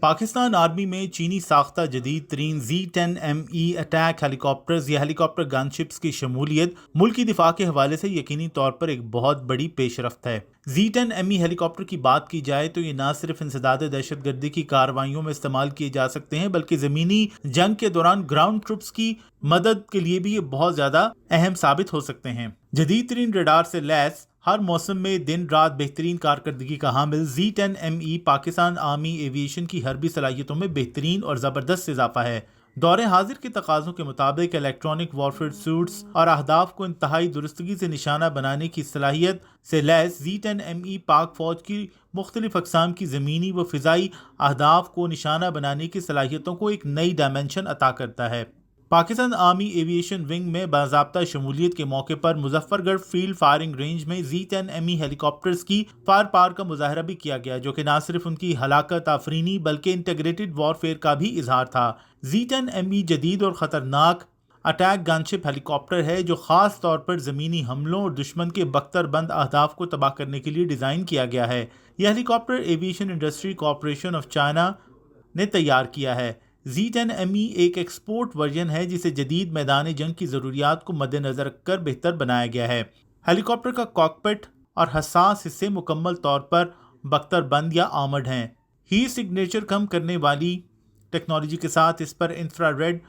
Pakistan army میں چینی ساختہ جدید ترین Z10ME اٹیک ہیلی کاپٹرز یا ہیلی کاپٹر گن شپس کی شمولیت ملکی دفاع کے حوالے سے یقینی طور پر ایک بہت بڑی پیش رفت ہے۔ Z10ME ہیلی کاپٹر کی بات کی جائے تو یہ نہ صرف انسداد دہشت گردی کی کارروائیوں میں استعمال کیے جا سکتے ہیں بلکہ زمینی جنگ کے دوران گراؤنڈ ٹروپس کی مدد کے لیے بھی یہ بہت زیادہ اہم ثابت ہو سکتے ہیں۔ جدید ترین ریڈار سے لیس ہر موسم میں دن رات بہترین کارکردگی کا حامل Z10ME پاکستان آرمی ایویشن کی حربی صلاحیتوں میں بہترین اور زبردست اضافہ ہے۔ دور حاضر کے تقاضوں کے مطابق الیکٹرانک وارفیئر سوٹس اور اہداف کو انتہائی درستگی سے نشانہ بنانے کی صلاحیت سے لیس Z10ME پاک فوج کی مختلف اقسام کی زمینی و فضائی اہداف کو نشانہ بنانے کی صلاحیتوں کو ایک نئی ڈائمنشن عطا کرتا ہے۔ پاکستان آرمی ایویشن ونگ میں باضابطہ شمولیت کے موقع پر مظفر گڑھ فیلڈ فائرنگ رینج میں Z10ME ہیلی کاپٹرز کی فائر پاور کا مظاہرہ بھی کیا گیا، جو کہ نہ صرف ان کی ہلاکت آفرینی بلکہ انٹیگریٹڈ وارفیئر کا بھی اظہار تھا۔ Z10ME جدید اور خطرناک اٹیک گن شپ ہیلی کاپٹر ہے جو خاص طور پر زمینی حملوں اور دشمن کے بختر بند اہداف کو تباہ کرنے کے لیے ڈیزائن کیا گیا ہے۔ یہ helicopter aviation industry corporation of China نے تیار کیا ہے۔ Z10ME ایک ایکسپورٹ ورژن ہے جسے جدید میدان جنگ کی ضروریات کو مد نظر رکھ کر بہتر بنایا گیا ہے۔ ہیلی کاپٹر کا کاکپٹ اور حساس حصے مکمل طور پر بختر بند یا آرمرڈ ہیں۔ ہیٹ سگنیچر کم کرنے والی ٹیکنالوجی کے ساتھ اس پر انفرا ریڈ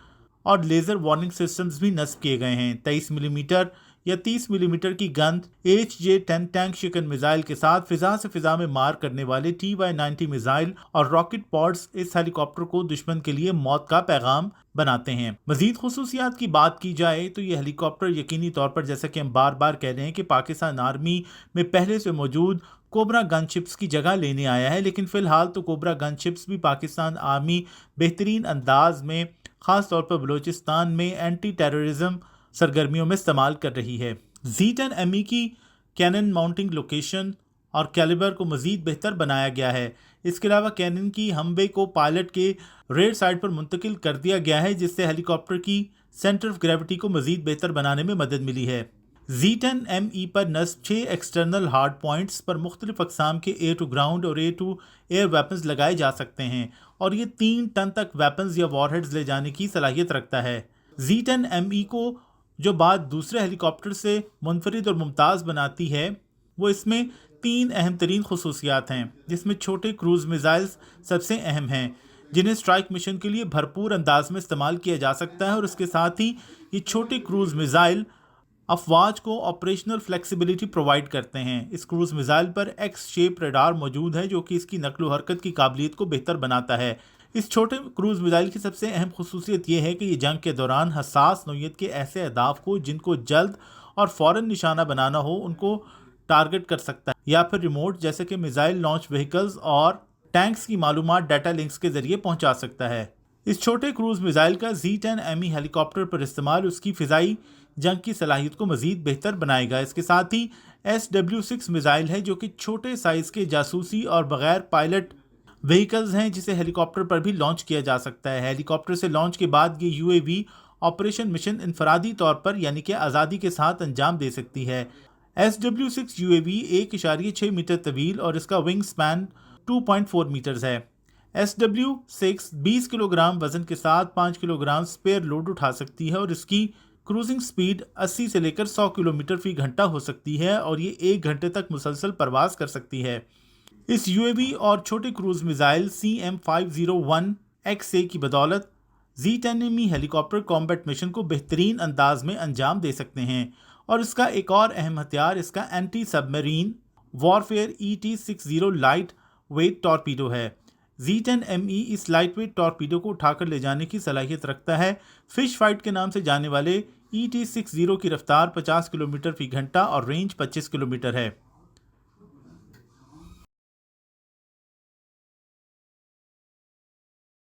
اور لیزر وارننگ سسٹمز بھی نصب کیے گئے ہیں۔ 23 ملی میٹر یا 30 ملی میٹر کی گن HJ-10 ٹینک شکن میزائل کے ساتھ فضا سے فضا میں مار کرنے والے TY-90 میزائل اور راکٹ پاڈز اس ہیلی کاپٹر کو دشمن کے لیے موت کا پیغام بناتے ہیں۔ مزید خصوصیات کی بات کی جائے تو یہ ہیلی کاپٹر یقینی طور پر، جیسا کہ ہم بار بار کہہ رہے ہیں، کہ پاکستان آرمی میں پہلے سے موجود کوبرا گن شپس کی جگہ لینے آیا ہے، لیکن فی الحال تو کوبرا گن شپس بھی پاکستان آرمی بہترین انداز میں خاص طور پر بلوچستان میں اینٹی ٹیررزم سرگرمیوں میں استعمال کر رہی ہے۔ Z10ME کی کینن ماؤنٹنگ لوکیشن اور کیلیبر کو مزید بہتر بنایا گیا ہے۔ اس کے علاوہ کینن کی ہم وے کو پائلٹ کے ریئر سائڈ پر منتقل کر دیا گیا ہے، جس سے ہیلی کاپٹر کی سینٹر آف گریوٹی کو مزید بہتر بنانے میں مدد ملی ہے۔ Z10ME پر نصب 6 ایکسٹرنل ہارڈ پوائنٹس پر مختلف اقسام کے ایئر ٹو گراؤنڈ اور ایئر ٹو ایئر ویپنز لگائے جا سکتے ہیں، اور یہ 3 ٹن تک ویپنز یا وار ہیڈز لے جانے کی صلاحیت رکھتا ہے۔ Z10ME کو جو بات دوسرے ہیلی کاپٹر سے منفرد اور ممتاز بناتی ہے وہ اس میں 3 اہم ترین خصوصیات ہیں، جس میں چھوٹے کروز میزائلز سب سے اہم ہیں، جنہیں اسٹرائک مشن کے لیے بھرپور انداز میں استعمال کیا جا سکتا ہے، اور اس کے ساتھ ہی یہ چھوٹے کروز میزائل افواج کو آپریشنل فلیکسیبلٹی پرووائڈ کرتے ہیں۔ اس کروز میزائل پر ایکس شیپ ریڈار موجود ہے جو کہ اس کی نقل و حرکت کی قابلیت کو بہتر بناتا ہے۔ اس چھوٹے کروز میزائل کی سب سے اہم خصوصیت یہ ہے کہ یہ جنگ کے دوران حساس نوعیت کے ایسے اہداف کو جن کو جلد اور فوراً نشانہ بنانا ہو ان کو ٹارگٹ کر سکتا ہے، یا پھر ریموٹ جیسے کہ میزائل لانچ وہیکلز اور ٹینکس کی معلومات ڈیٹا لنکس کے ذریعے پہنچا سکتا ہے۔ اس چھوٹے کروز میزائل کا Z10ME ہیلی کاپٹر پر استعمال اس کی فضائی جنگ کی صلاحیت کو مزید بہتر بنائے گا۔ اس کے ساتھ ہی SW-6 میزائل ہے جو کہ چھوٹے سائز کے جاسوسی اور بغیر پائلٹ وہیکلز ہیں، جسے ہیلی کاپٹر پر بھی لانچ کیا جا سکتا ہے۔ ہیلی کاپٹر سے لانچ کے بعد یہ UAV آپریشن مشن انفرادی طور پر یعنی کہ آزادی کے ساتھ انجام دے سکتی ہے۔ SW-6 UAV 1.6 میٹر طویل اور اس کا ونگ سپین 2.4 میٹرز ہے۔ SW-6 20 کلوگرام وزن کے ساتھ 5 کلوگرام سپیئر لوڈ اٹھا سکتی ہے، اور اس کی کروزنگ سپیڈ 80 سے لے کر 100 کلومیٹر فی گھنٹہ ہو سکتی ہے، اور یہ 1 گھنٹے تک مسلسل پرواز کر سکتی ہے۔ اس UAV اور چھوٹے کروز میزائل CM-501XA کی بدولت Z10ME ہیلی کاپٹر کامبیٹ مشن کو بہترین انداز میں انجام دے سکتے ہیں، اور اس کا ایک اور اہم ہتھیار اس کا anti submarine warfare ET-60 light weight torpedo ہے۔ Z10ME اس لائٹ ویٹ ٹارپیڈو کو اٹھا کر لے جانے کی صلاحیت رکھتا ہے۔ فش فائٹ کے نام سے جانے والے ET-60 کی رفتار 50 کلومیٹر فی گھنٹہ اور رینج 25 کلومیٹر ہے۔